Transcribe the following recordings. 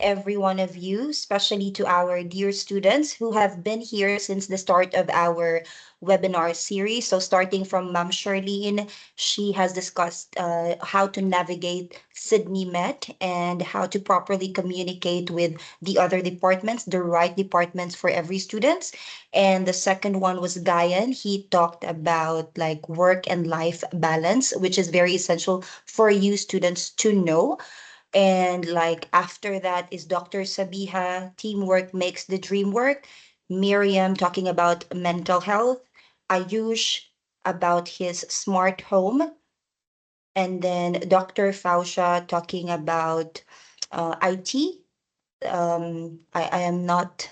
every one of you, especially to our dear students who have been here since the start of our webinar series. So starting from Ma'am Charlene, she has discussed how to navigate Sydney Met and how to properly communicate with the other departments, the right departments for every student. And the second one was Guyan. He talked about like work and life balance, which is very essential for you students to know. And like after that is Dr. Sabiha, teamwork makes the dream work. Miriam talking about mental health. Ayush about his smart home. And then Dr. Fausha talking about IT. I am not,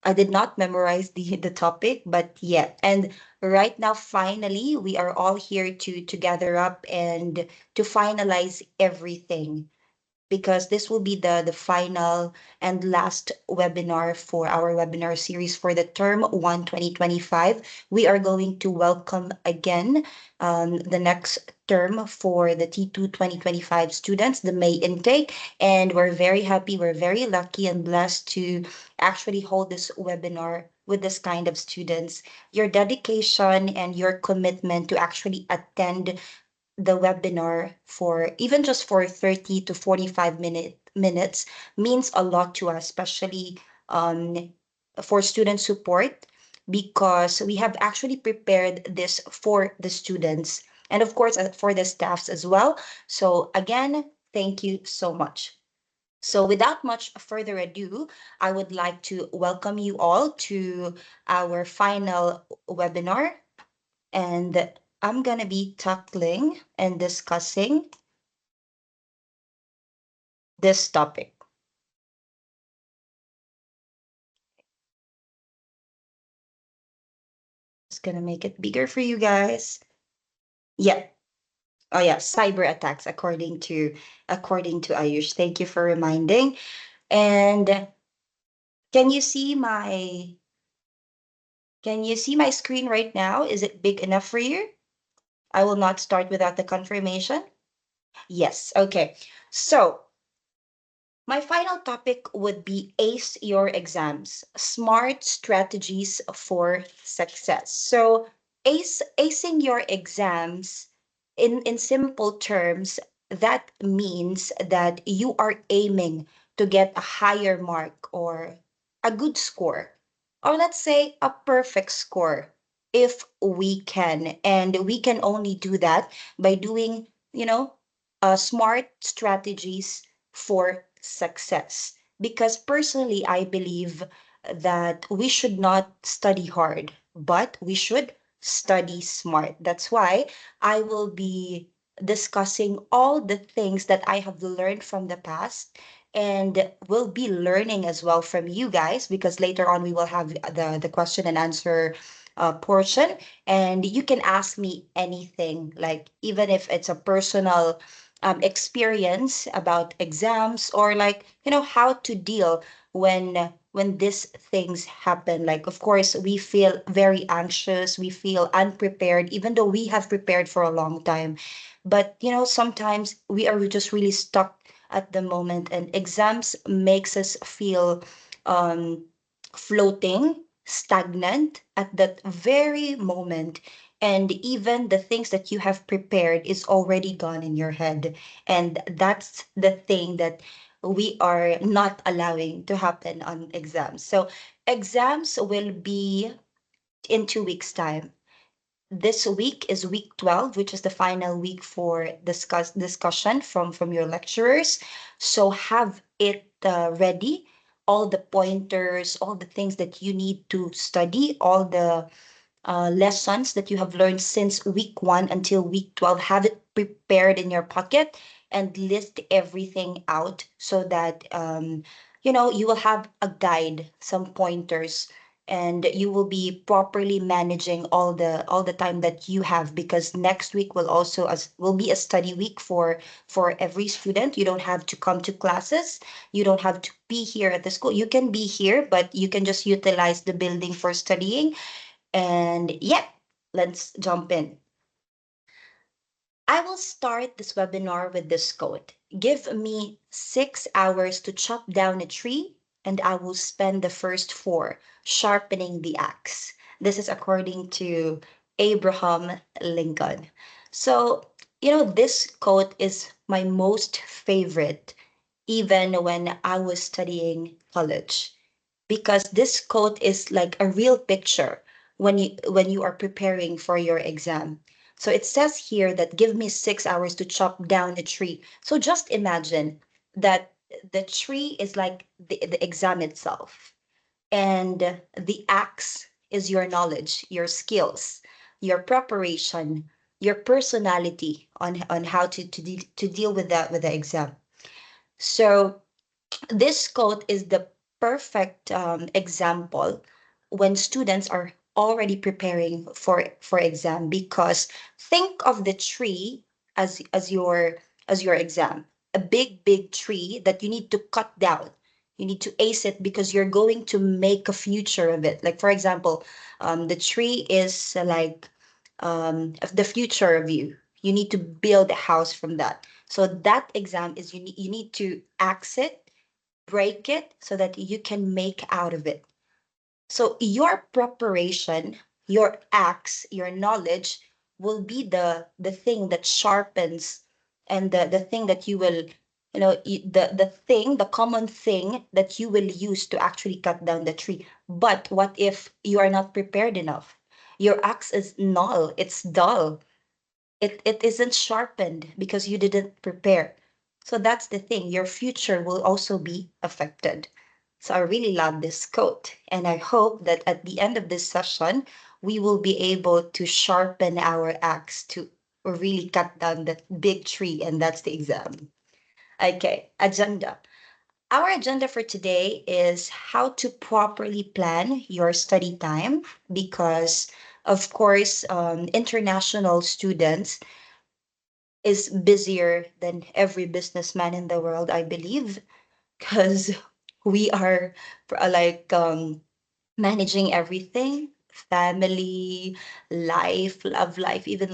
I did not memorize the topic, but yeah. And right now, finally, we are all here to gather up and to finalize everything, because this will be the final and last webinar for our webinar series for the term 1 2025. We are going to welcome again the next term for the T2 2025 students, the May intake. And we're very happy, we're very lucky and blessed to actually hold this webinar with this kind of students. Your dedication and your commitment to actually attend the webinar for even just for 30 to 45 minutes means a lot to us, especially for student support, because we have actually prepared this for the students and of course for the staffs as well. So again, thank you so much. So without much further ado, I would like to welcome you all to our final webinar, and I'm going to be tackling and discussing this topic. Just going to make it bigger for you guys. Yeah. Oh yeah, cyber attacks according to Ayush. Thank you for reminding. And can you see my can you see my screen right now? Is it big enough for you? I will not start without the confirmation. Yes. Okay. So my final topic would be ace your exams, smart strategies for success. So acing your exams in simple terms, that means that you are aiming to get a higher mark or a good score, or let's say a perfect score if we can. And we can only do that by doing, smart strategies for success. Because personally, I believe that we should not study hard, but we should study smart. That's why I will be discussing all the things that I have learned from the past and will be learning as well from you guys, because later on we will have the question and answer portion, and you can ask me anything, like even if it's a personal experience about exams, or like how to deal when these things happen. Like of course we feel very anxious, we feel unprepared even though we have prepared for a long time, but sometimes we are just really stuck at the moment, and exams makes us feel um floating, stagnant at that very moment. And even the things that you have prepared is already gone in your head. And that's the thing that we are not allowing to happen on exams. So exams will be in 2 weeks' time. This week is week 12, which is the final week for discussion from your lecturers. So have it ready, all the pointers, all the things that you need to study, all the lessons that you have learned since week 1 until week 12. Have it prepared in your pocket and list everything out so that you will have a guide, some pointers, and you will be properly managing all the time that you have, because next week will also as will be a study week for every student. You don't have to come to classes, you don't have to be here at the school. You can be here, but you can just utilize the building for studying. And yeah, let's jump in. I will start this webinar with this quote. Give me 6 hours to chop down a tree, and I will spend the first four sharpening the axe. This is according to Abraham Lincoln. So, this quote is my most favorite, even when I was studying college, because this quote is like a real picture when you are preparing for your exam. So it says here that give me 6 hours to chop down a tree. So just imagine that the tree is like the exam itself, and the axe is your knowledge, your skills, your preparation, your personality on how to deal with that with the exam. So this quote is the perfect example when students are already preparing for exam, because think of the tree as your exam, a big tree that you need to cut down. You need to ace it because you're going to make a future of it. Like for example, the tree is like of the future of you. You need to build a house from that. So that exam is you need to axe it, break it so that you can make out of it. So your preparation, your acts, your knowledge will be the thing that sharpens, and the thing that you will, the common thing that you will use to actually cut down the tree. But what if you are not prepared enough? Your axe is null, it's dull, it isn't sharpened because you didn't prepare. So that's the thing. Your future will also be affected. So I really love this quote. And I hope that at the end of this session, we will be able to sharpen our axe to really cut down that big tree. And that's the exam. Okay, agenda. Our agenda for today is how to properly plan your study time, because, of course, international students is busier than every businessman in the world, I believe, because we are like managing everything: family, life, love life, even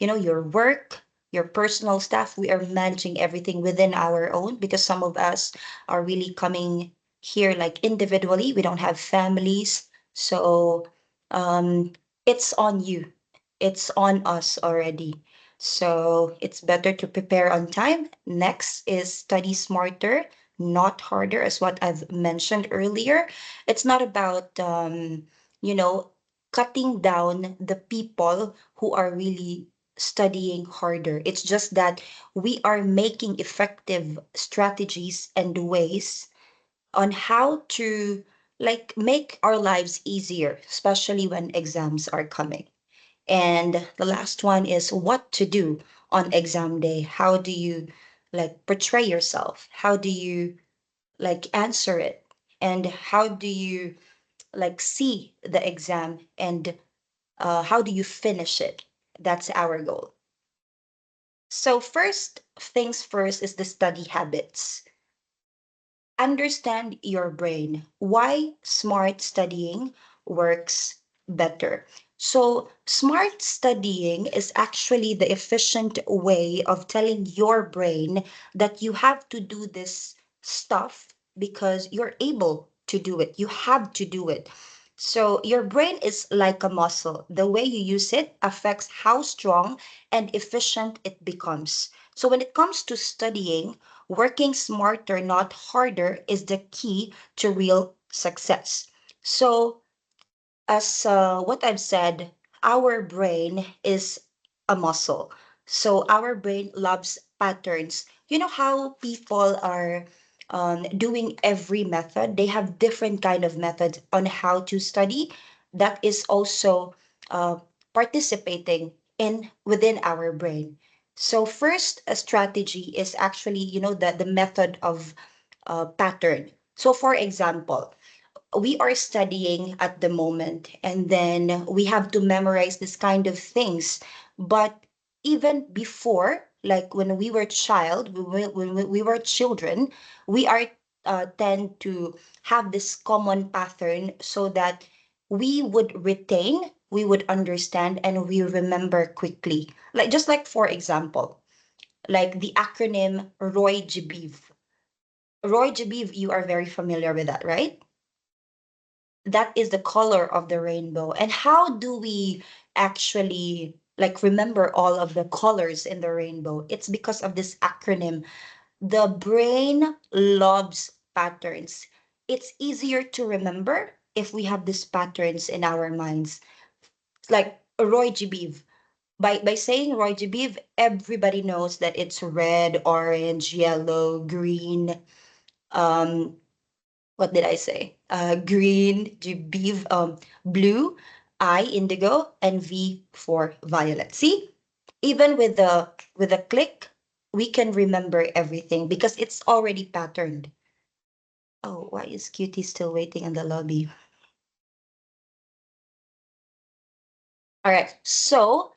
your work, your personal stuff. We are managing everything within our own, because some of us are really coming here like individually. We don't have families. So um it's on you, it's on us already. So it's better to prepare on time. Next is study smarter, not harder, as what I've mentioned earlier. It's not about you know cutting down the people who are really studying harder. It's just that we are making effective strategies and ways on how to like make our lives easier, especially when exams are coming. And the last one is what to do on exam day. How do you like portray yourself? How do you like answer it? And how do you like see the exam, and how do you finish it? That's our goal. So first things first is the study habits. Understand your brain, why smart studying works better. So, smart studying is actually the efficient way of telling your brain that you have to do this stuff because you're able to do it. You have to do it. So, your brain is like a muscle. The way you use it affects how strong and efficient it becomes. So, when it comes to studying, working smarter, not harder, is the key to real success. So, as what I've said, our brain is a muscle. So, our brain loves patterns. You know how people are doing every method? They have different kind of methods on how to study. That is also uh, participating in within our brain. So first, a strategy is actually, the method of pattern. So for example, we are studying at the moment, and then we have to memorize this kind of things. But even before, like when we were child, when we were children, we are tend to have this common pattern so that we would retain, we would understand, and we remember quickly. Like just like for example, like the acronym ROY-GBIV. ROY-GBIV, you are very familiar with that, right? That is the color of the rainbow. And how do we actually like remember all of the colors in the rainbow? It's because of this acronym. The brain loves patterns. It's easier to remember if we have these patterns in our minds. It's like Roy G. Beeve. By saying Roy G. Beeve, everybody knows that it's red, orange, yellow, green. Um, what did I say? Green, G. Beeve, blue, I, indigo, and V for violet. See, even with a click, we can remember everything because it's already patterned. Oh, why is Cutie still waiting in the lobby? All right, so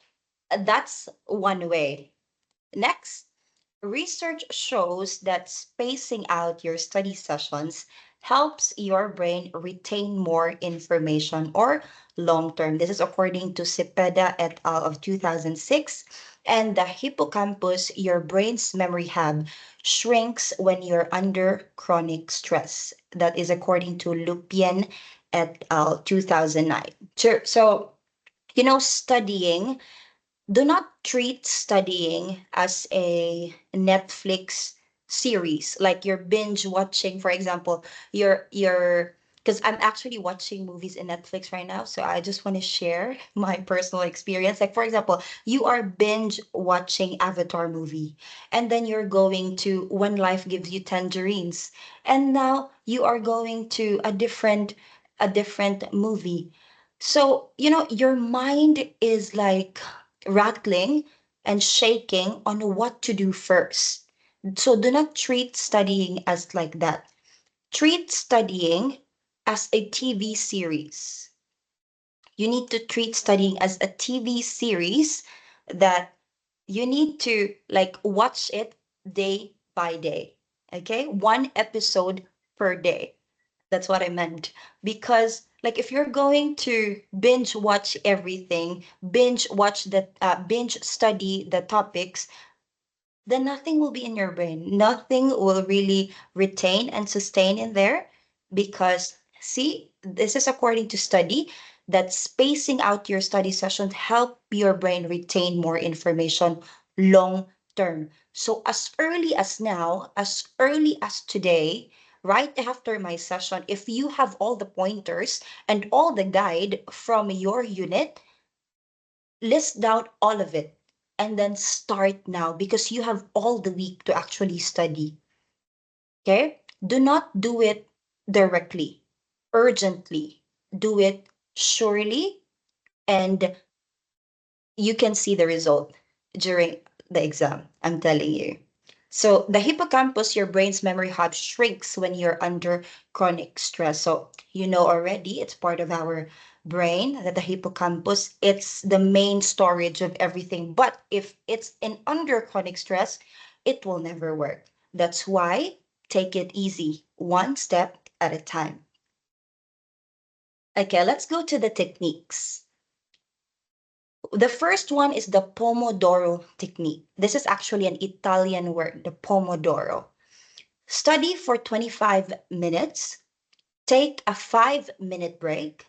that's one way. Next, research shows that spacing out your study sessions helps your brain retain more information or long term. This is according to Cepeda et al. Of 2006. And the hippocampus, your brain's memory hub, shrinks when you're under chronic stress. That is according to Lupien et al. 2009. Sure. So, studying, do not treat studying as a Netflix series, like you're binge watching. For example, you're because I'm actually watching movies in Netflix right now, so I just want to share my personal experience. Like for example, you are binge watching Avatar movie, and then you're going to When Life Gives You Tangerines, and now you are going to a different movie. So, your mind is like rattling and shaking on what to do first. So do not treat studying as like that. Treat studying as a TV series. You need to treat studying as a TV series that you need to like watch it day by day. Okay? One episode per day. That's what I meant. Because, like, if you're going to binge watch everything, binge study the topics, then nothing will be in your brain. Nothing will really retain and sustain in there because, see, this is according to study that spacing out your study sessions help your brain retain more information long term. So as early as now, as early as today, right after my session, if you have all the pointers and all the guide from your unit, list down all of it and then start now because you have all the week to actually study. Okay? Do not do it directly, urgently. Do it surely, and you can see the result during the exam. I'm telling you. So, the hippocampus, your brain's memory hub, shrinks when you're under chronic stress. So, you know already, it's part of our brain that the hippocampus, it's the main storage of everything. But if it's in under chronic stress, it will never work. That's why take it easy, one step at a time. Okay, let's go to the techniques. The first one is the Pomodoro technique. This is actually an Italian word, the Pomodoro. Study for 25 minutes, take a 5-minute break,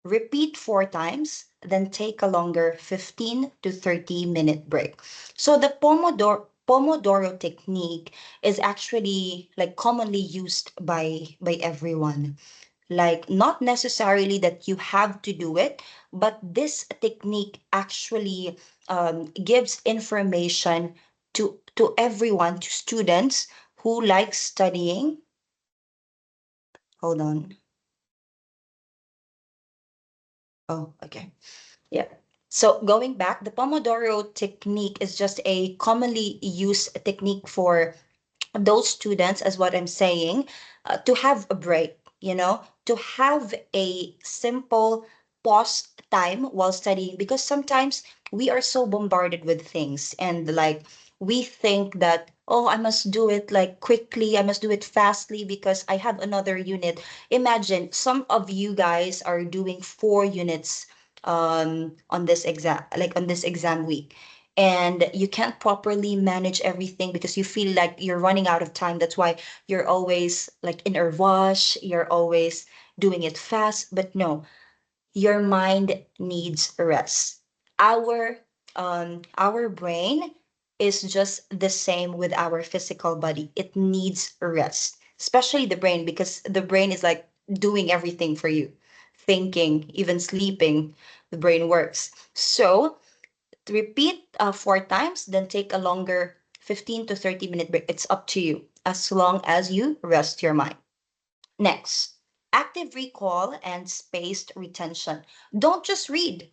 repeat 4 times, then take a longer 15 to 30-minute break. So the Pomodoro technique is actually like commonly used by everyone. Like, not necessarily that you have to do it, but this technique actually gives information to everyone, to students who like studying. Hold on. Oh, okay. Yeah. So going back, the Pomodoro technique is just a commonly used technique for those students, as what I'm saying, to have a break, to have a simple pause time while studying, because sometimes we are so bombarded with things and like we think that, oh, I must do it like quickly, I must do it fastly because I have another unit. Imagine some of you guys are doing 4 units on this exam, like on this exam week, and you can't properly manage everything because you feel like you're running out of time. That's why you're always like in a rush, you're always doing it fast. But no, your mind needs rest. Our brain is just the same with our physical body. It needs rest, especially the brain, because the brain is like doing everything for you. Thinking, even sleeping, the brain works. So repeat 4 times, then take a longer 15 to 30-minute break. It's up to you, as long as you rest your mind. Next, active recall and spaced retention. Don't just read,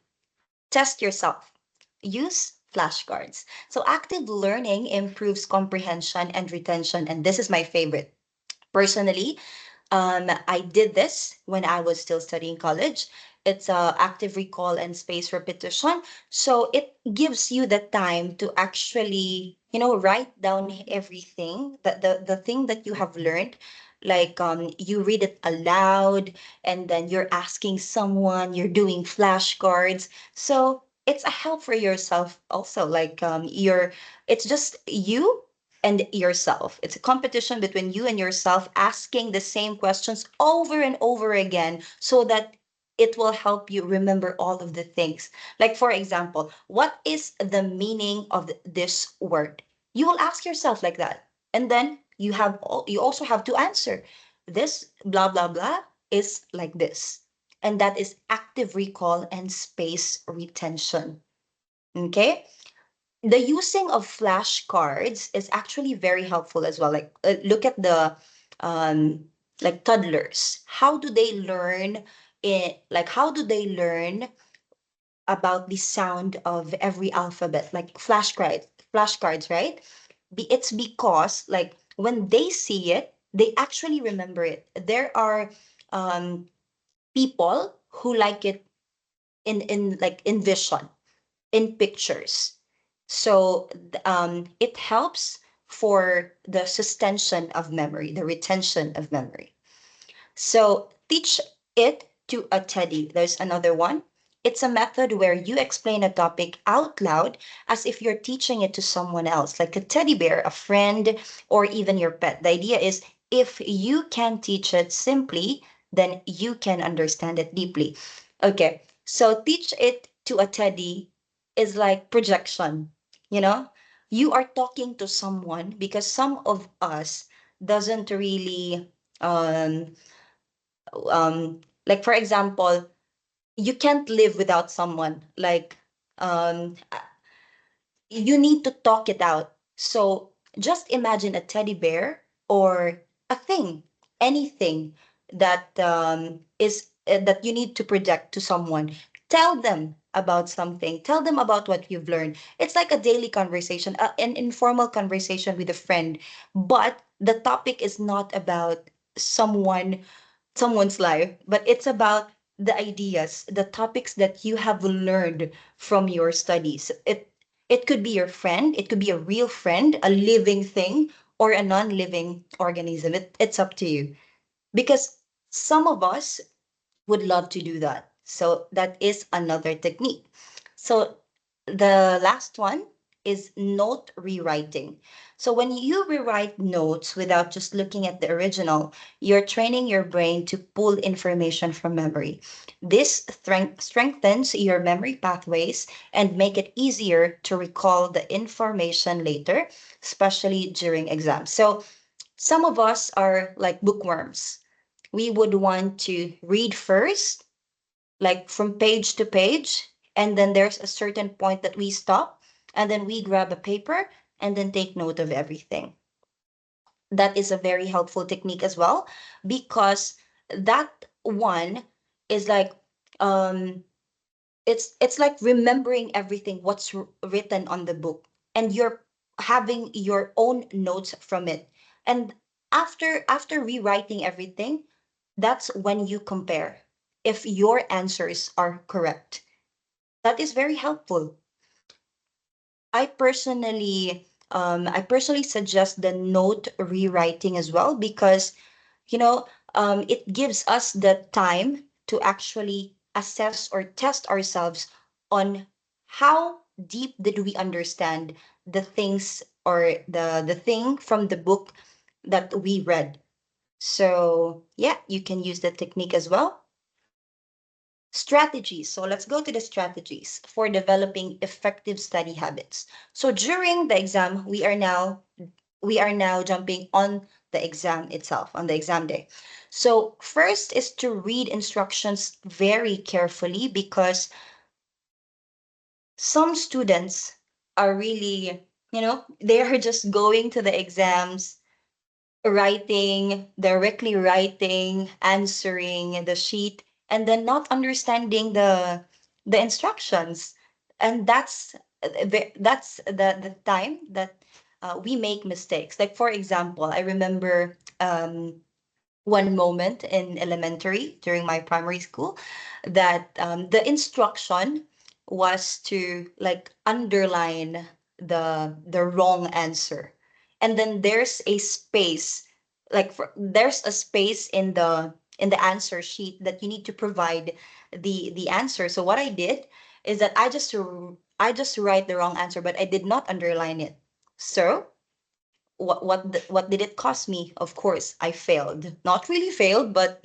test yourself. Use flashcards. So, active learning improves comprehension and retention. And this is my favorite. Personally, I did this when I was still studying college. It's active recall and space repetition. So it gives you the time to actually, write down everything that the thing that you have learned. Like you read it aloud, and then you're asking someone, you're doing flashcards. So it's a help for yourself also. Like it's just you and yourself. It's a competition between you and yourself, asking the same questions over and over again so that it will help you remember all of the things. Like, for example, what is the meaning of this word? You will ask yourself like that. And then you also have to answer. This blah blah blah is like this. And that is active recall and space retention. Okay? The using of flashcards is actually very helpful as well. Like look at the um like toddlers. How do they learn how do they learn about the sound of every alphabet? Like flashcards, right? It's because like when they see it, they actually remember it. There are um people who like it in vision, in pictures. So it helps for the suspension of memory, the retention of memory. So teach it to a teddy. There's another one. It's a method where you explain a topic out loud as if you're teaching it to someone else, like a teddy bear, a friend, or even your pet. The idea is if you can teach it simply, then you can understand it deeply. Okay, so teach it to a teddy is like projection, you know? You are talking to someone because some of us doesn't really um like for example, you can't live without someone. Like um you need to talk it out. So just imagine a teddy bear or a thing, anything that is that you need to project to someone. Tell them about something. Tell them about what you've learned. It's like a daily conversation, an informal conversation with a friend, but the topic is not about someone someone's life, but it's about the ideas, the topics that you have learned from your studies. It could be your friend, it could be a real friend, a living thing, or a non-living organism. It's up to you. Because some of us would love to do that. So that is another technique. So the last one is note rewriting. So when you rewrite notes without just looking at the original, you're training your brain to pull information from memory. This strengthens your memory pathways and make it easier to recall the information later, especially during exams. So some of us are like bookworms. We would want to read first, like from page to page, and then there's a certain point that we stop, and then we grab a paper and then take note of everything. That is a very helpful technique as well, because that one is like um it's like remembering everything what's written on the book, and you're having your own notes from it. And after rewriting everything, that's when you compare if your answers are correct. That is very helpful. I personally suggest the note rewriting as well, because you know it gives us the time to actually assess or test ourselves on how deep did we understand the things or the thing from the book that we read. So yeah, you can use that technique as well. Strategies. So let's go to the strategies for developing effective study habits. So during the exam, we are now jumping on the exam itself, on the exam day. So first is to read instructions very carefully, because some students are really, they are just going to the exams, directly writing, answering the sheet, and then not understanding the instructions. And that's the time that we make mistakes. Like for example, I remember one moment in elementary during my primary school that the instruction was to like underline the wrong answer, and then there's a space, there's a space in the answer sheet that you need to provide the answer. So what I did is that I just write the wrong answer, but I did not underline it. So what did it cost me? Of course, I failed. Not really failed, but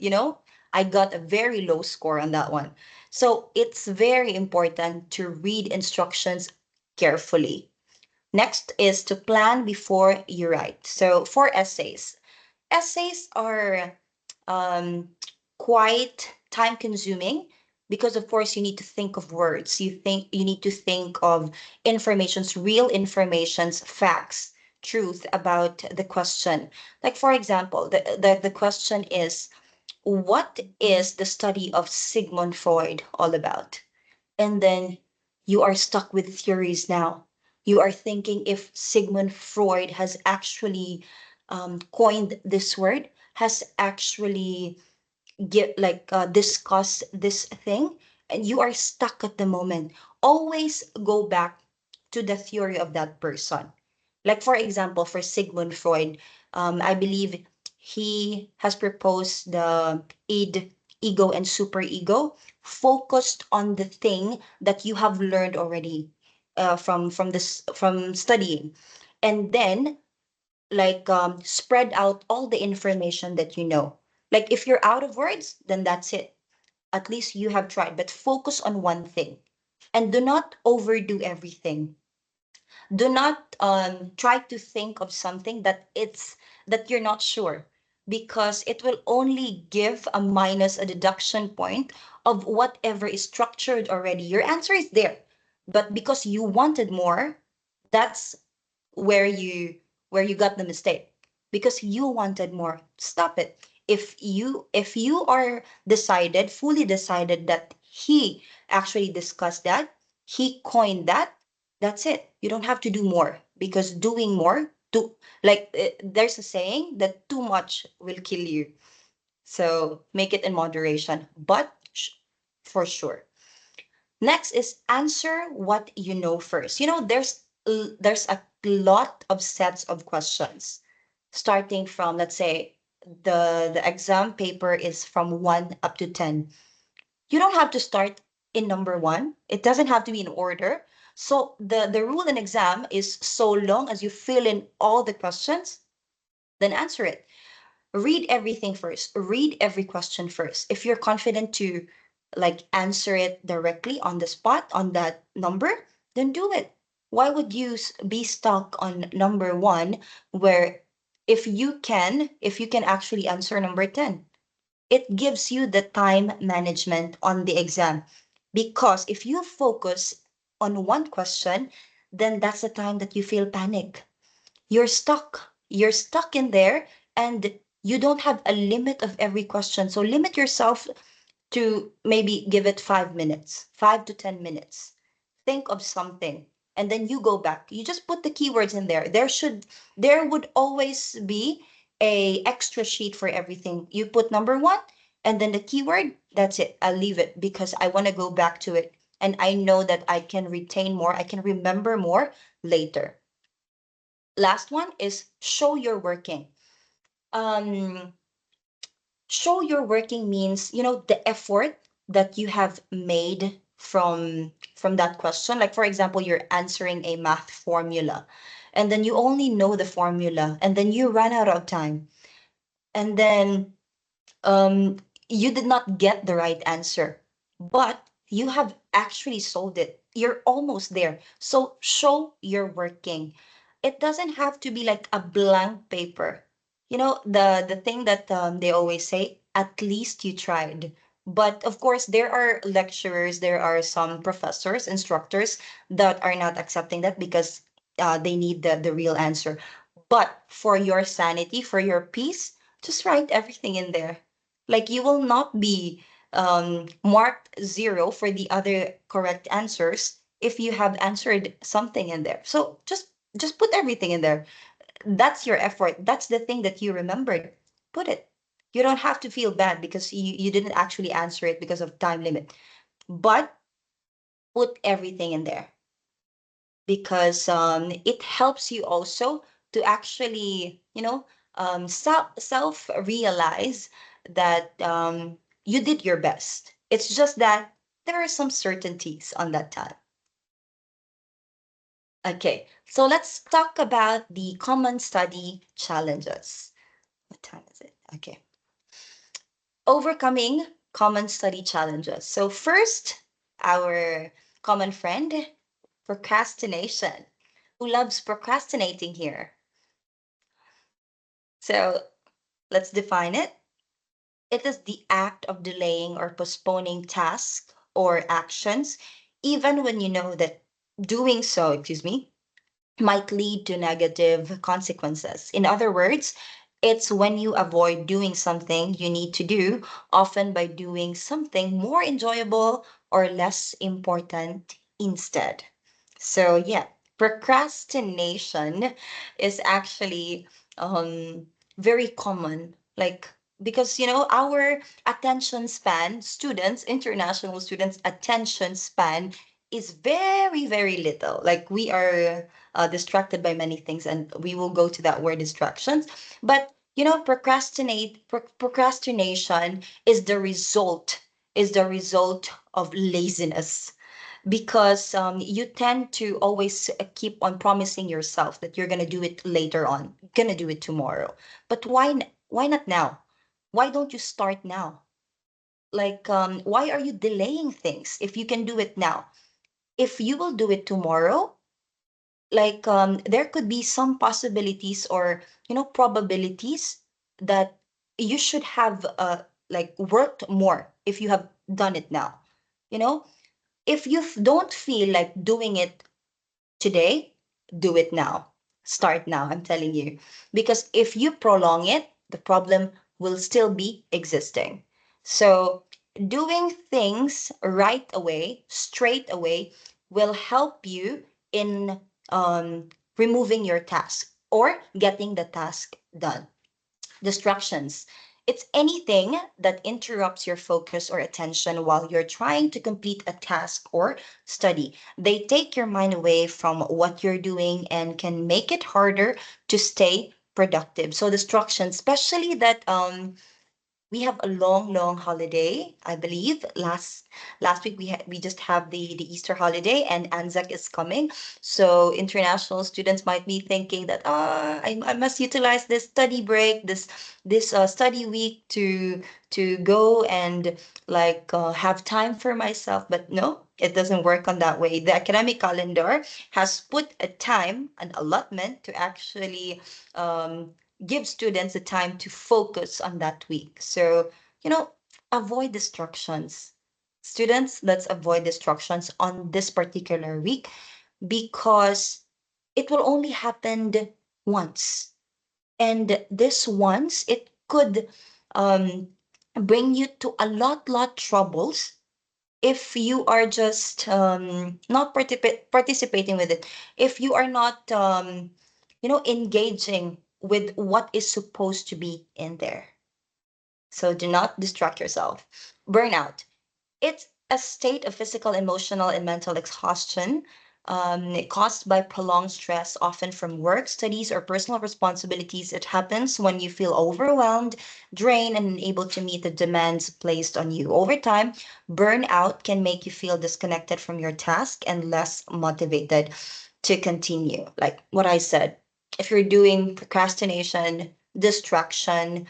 I got a very low score on that one. So it's very important to read instructions carefully. Next is to plan before you write. So for essays are um, quite time consuming, because of course you need to think of words, you need to think of real informations, facts, truth about the question. Like for example, the question is, what is the study of Sigmund Freud all about? And then you are stuck with theories now. You are thinking if Sigmund Freud has actually coined this word, has actually discuss this thing, and you are stuck at the moment. Always go back to the theory of that person. Like for example, for Sigmund Freud, I believe he has proposed the id, ego, and superego, focused on the thing that you have learned already from studying, and then spread out all the information that you know. Like if you're out of words, then that's it. At least you have tried, but focus on one thing, and do not overdo everything. Do not try to think of something that you're not sure, because it will only give a minus, a deduction point of whatever is structured already. Your answer is there, but because you wanted more, that's where you got the mistake, because you wanted more. Stop it. If you are fully decided that he actually discussed that, he coined that, that's it. You don't have to do more, because doing more, there's a saying that too much will kill you. So make it in moderation, but for sure. Next is answer what you know first. There's a lot of sets of questions, starting from, let's say, the exam paper is from 1 up to 10. You don't have to start in number 1. It doesn't have to be in order. So the rule in exam is, so long as you fill in all the questions, then answer it. Read everything first. Read every question first. If you're confident to answer it directly on the spot on that number, then do it. Why would you be stuck on number 1, where if you can actually answer number 10? It gives you the time management on the exam, because if you focus on one question, then that's the time that you feel panic. You're stuck in there, and you don't have a limit of every question. So limit yourself to maybe give it 5 minutes, 5 to 10 minutes. Think of something, and then you go back. You just put the keywords in there. There would always be a extra sheet for everything. You put number 1, and then the keyword, that's it. I'll leave it because I want to go back to it. And I know that I can retain more, I can remember more later. Last one is show you're working. Um, Show you're working means, the effort that you have made from that question. Like, for example, you're answering a math formula, and then you only know the formula, and then you run out of time. And then um, you did not get the right answer, but you have actually solved it. You're almost there. So show you're working. It doesn't have to be like a blank paper. You know, the thing that they always say, at least you tried. But of course, there are lecturers, there are some professors, instructors that are not accepting that because they need the real answer. But for your sanity, for your peace, just write everything in there. Like you will not be marked zero for the other correct answers if you have answered something in there. So just put everything in there. That's your effort. That's the thing that you remembered. Put it. You don't have to feel bad because you didn't actually answer it because of time limit. But put everything in there because it helps you also to actually, self realize that you did your best. It's just that there are some certainties on that time. Okay, so let's talk about the common study challenges. What time is it? Okay. Overcoming common study challenges. So, first, our common friend, procrastination. Who loves procrastinating here? So let's define it. It is the act of delaying or postponing tasks or actions, even when you know that doing so, might lead to negative consequences. In other words, it's when you avoid doing something you need to do, often by doing something more enjoyable or less important instead. So, yeah, procrastination is actually um, very common. Like, because, our attention span, students, international students' attention span is very, very little. Like, we are distracted by many things, and we will go to that word distractions. But procrastination is the result of laziness because you tend to always keep on promising yourself that you're gonna do it later on, gonna do it tomorrow. But why not now? Why don't you start now? Like, why are you delaying things if you can do it now? If you will do it tomorrow, like there could be some possibilities or probabilities that you should have like worked more if you have done it now. you know if you don't feel like doing it today, do it now. Start now, I'm telling you. Because if you prolong it, the problem will still be existing. So, doing things right away, straight away, will help you in removing your task or getting the task done. Distractions. It's anything that interrupts your focus or attention while you're trying to complete a task or study. They take your mind away from what you're doing and can make it harder to stay productive. So distractions, especially that we have a long holiday. I believe last week we just have the Easter holiday and Anzac is coming. So international students might be thinking that I must utilize this study break, this study week to go and like have time for myself. But no, it doesn't work on that way. The academic calendar has put a time, an allotment to actually give students the time to focus on that week. So, you know, avoid distractions. Students, let's avoid distractions on this particular week because it will only happen once. And this once, it could um, bring you to a lot troubles if you are just not participating with it, if you are not engaging with what is supposed to be in there. So do not distract yourself. Burnout, it's a state of physical, emotional, and mental exhaustion caused by prolonged stress, often from work, studies, or personal responsibilities. It happens when you feel overwhelmed, drained, and unable to meet the demands placed on you. Over time, burnout can make you feel disconnected from your task and less motivated to continue. Like what I said, if you're doing procrastination, distraction,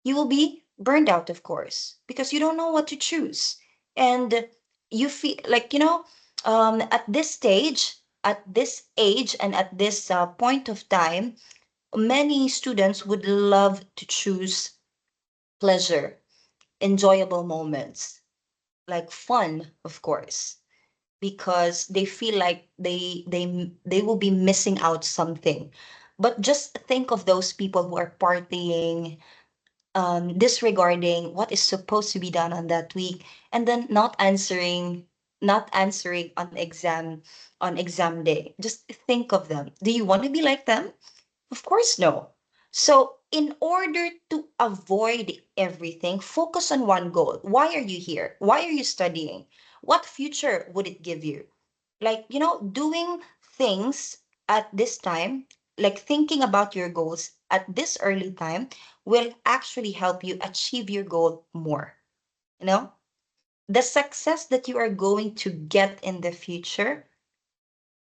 you will be burned out, of course, because you don't know what to choose. And you feel like, at this stage, at this age, and at this point of time, many students would love to choose pleasure, enjoyable moments, like fun, of course, because they feel like they will be missing out something. But just think of those people who are partying, disregarding what is supposed to be done on that week, and then not answering on exam day. Just think of them. Do you want to be like them? Of course, no. So, in order to avoid everything, focus on one goal. Why are you here? Why are you studying? What future would it give you? Like, doing things at this time, like thinking about your goals at this early time, will actually help you achieve your goal more. You know, the success that you are going to get in the future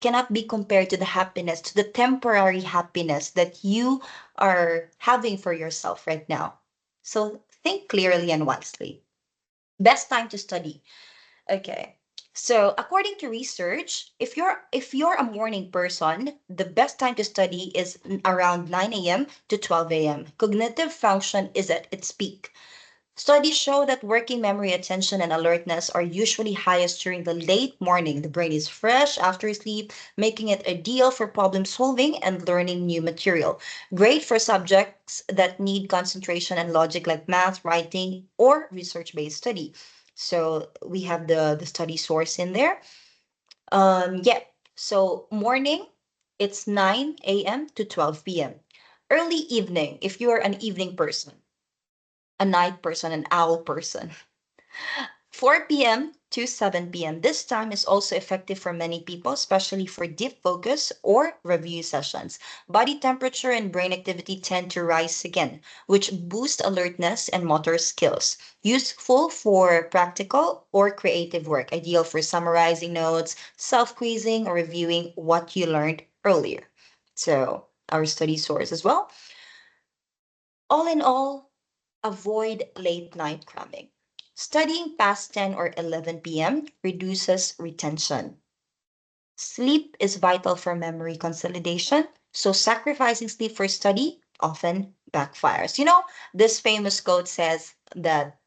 cannot be compared to the happiness, to the temporary happiness that you are having for yourself right now. So think clearly and wisely. Best time to study. Okay. So, according to research, if you're a morning person, the best time to study is around 9 a.m. to 12 a.m. Cognitive function is at its peak. Studies show that working memory, attention, and alertness are usually highest during the late morning. The brain is fresh after sleep, making it ideal for problem solving and learning new material. Great for subjects that need concentration and logic like math, writing, or research-based study. So we have the study source in there. Yeah. So morning, it's 9 a.m. to 12 p.m. Early evening, if you're an evening person, a night person, an owl person. 4 p.m. to 7 p.m. This time is also effective for many people, especially for deep focus or review sessions. Body temperature and brain activity tend to rise again, which boost alertness and motor skills. Useful for practical or creative work, ideal for summarizing notes, self-quizzing, or reviewing what you learned earlier. So, our study source as well. All in all, avoid late night cramming. Studying past 10 or 11 p.m. reduces retention. Sleep is vital for memory consolidation, so sacrificing sleep for study often backfires. This famous quote says that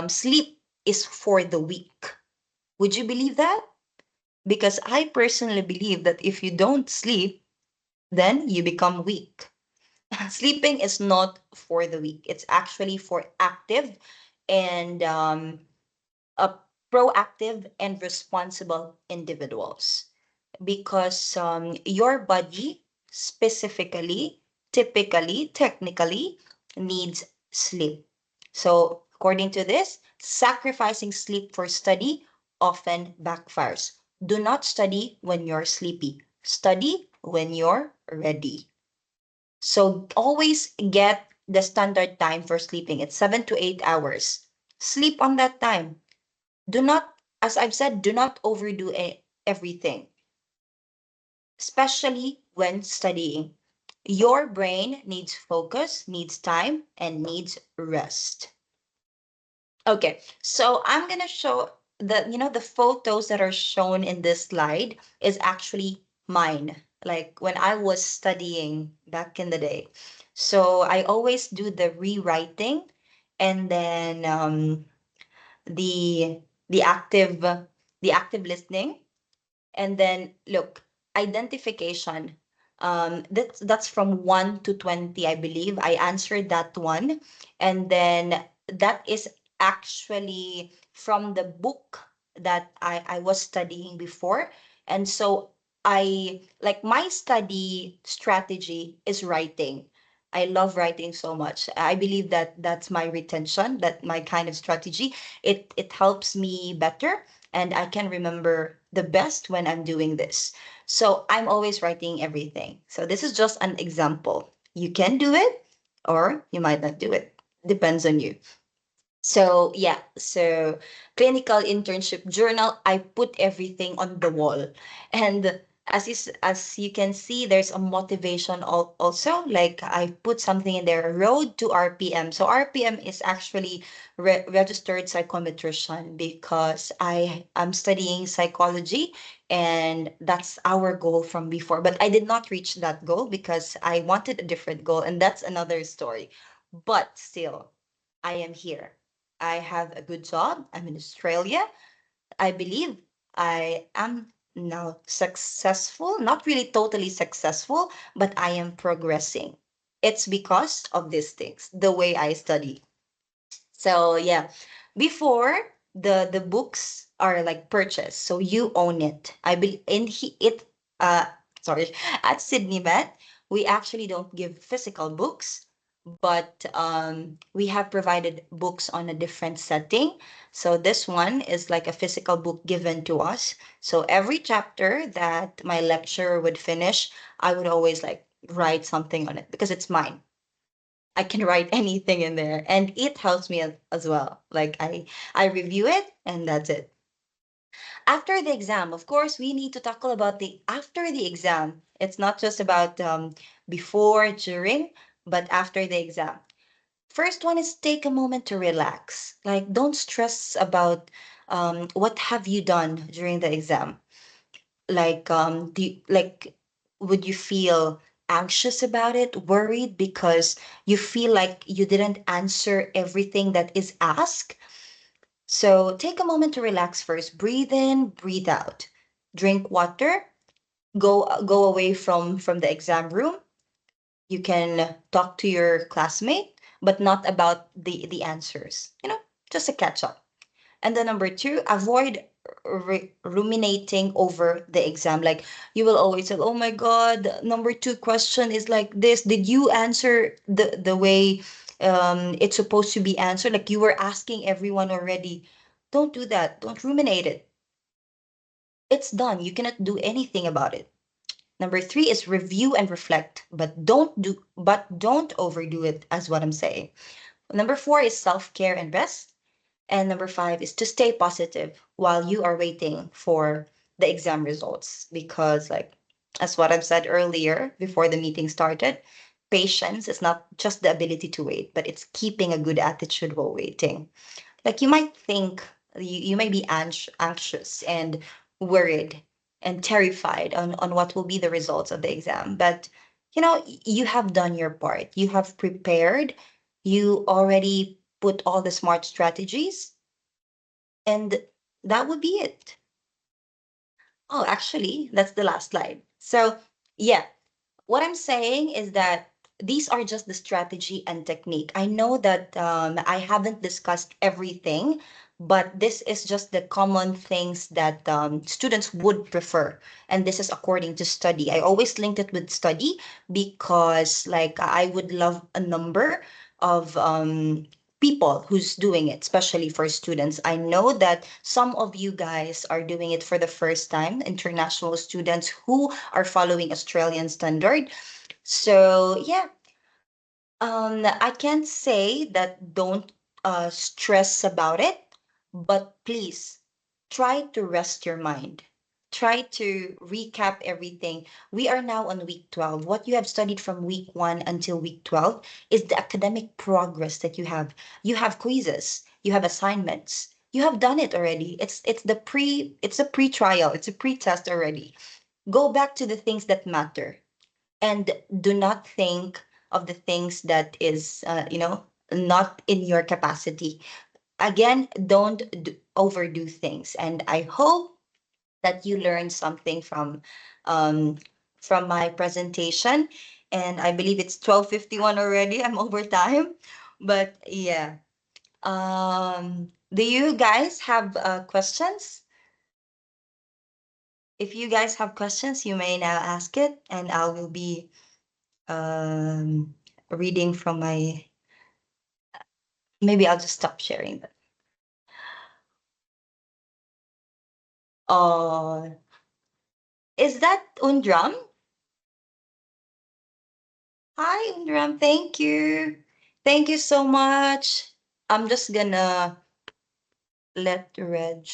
sleep is for the weak. Would you believe that? Because I personally believe that if you don't sleep, then you become weak. Sleeping is not for the weak. It's actually for active and proactive and responsible individuals, because your body specifically, typically, technically needs sleep. So, according to this, sacrificing sleep for study often backfires. Do not study when you're sleepy. Study when you're ready. So always get the standard time for sleeping. It's 7 to 8 hours. Sleep on that time. Do not, as I've said, do not overdo everything, especially when studying. Your brain needs focus, needs time, and needs rest. Okay, so I'm gonna show the photos that are shown in this slide is actually mine. Like when I was studying back in the day. So I always do the rewriting, and then the the active the active listening, and then look, identification. That's from 1 to 20, I believe. I answered that one. And then that is actually from the book that I was studying before. And so I like my study strategy is writing. I love writing so much. I believe that that's my retention, that my kind of strategy. It helps me better, and I can remember the best when I'm doing this. So I'm always writing everything. So this is just an example. You can do it or you might not do it. Depends on you. So yeah, so clinical internship journal, I put everything on the wall. And as you can see, there's a motivation also. Like I put something in there, road to RPM. So RPM is actually registered psychometrician because I'm studying psychology and that's our goal from before. But I did not reach that goal because I wanted a different goal, and that's another story. But still, I am here. I have a good job. I'm in Australia. I believe I am now successful, not really totally successful, but I am progressing. It's because of these things, the way I study. So yeah, before the books are like purchased, so you own it. I believe in it. Uh, sorry, at Sydney Met, we actually don't give physical books, but we have provided books on a different setting. So this one is like a physical book given to us. So every chapter that my lecturer would finish, I would always like write something on it because it's mine. I can write anything in there, and it helps me as well. Like I review it and that's it. After the exam, of course, we need to tackle about the after the exam. It's not just about before, during, but after the exam. First one is take a moment to relax. Like don't stress about what have you done during the exam. Like would you feel anxious about it, worried because you feel like you didn't answer everything that is asked? So take a moment to relax first. Breathe in, breathe out. Drink water. Go away from the exam room. You can talk to your classmate, but not about the answers. Just a catch up. And then number two, avoid ruminating over the exam. Like you will always say, "Oh my God, number two question is like this. Did you answer the way it's supposed to be answered? Like you were asking everyone already." Don't do that. Don't ruminate it. It's done. You cannot do anything about it. Number three is review and reflect, but don't overdo it, as what I'm saying. Number four is self-care and rest. And number five is to stay positive while you are waiting for the exam results. Because, like, as what I've said earlier before the meeting started, patience is not just the ability to wait, but it's keeping a good attitude while waiting. Like, you might think you may be anxious and worried and terrified on what will be the results of the exam. But, you have done your part, you have prepared, you already put all the smart strategies, and that would be it. Oh, actually, that's the last slide. So, yeah, what I'm saying is that these are just the strategy and technique. I know that I haven't discussed everything, but this is just the common things that students would prefer. And this is according to study. I always linked it with study because, like, I would love a number of people who's doing it, especially for students. I know that some of you guys are doing it for the first time, international students who are following Australian standard. So yeah, I can't say that don't stress about it, but please try to rest your mind. Try to recap everything. We are now on week 12. What you have studied from week 1 until week 12 is the academic progress that you have. You have quizzes, you have assignments. You have done it already. It's a pre-trial, it's a pre-test already. Go back to the things that matter and do not think of the things that is not in your capacity. Again, don't overdo things, and I hope that you learned something um from my presentation. And I believe it's 12:51 already. I'm over time, but yeah. Do you guys have questions? If you guys have questions, you may now ask it, and I will be um reading from my, maybe I'll just stop sharing that. Uh, is that Undram? Hi, Undram. Thank you. Thank you so much. I'm just gonna let Reg.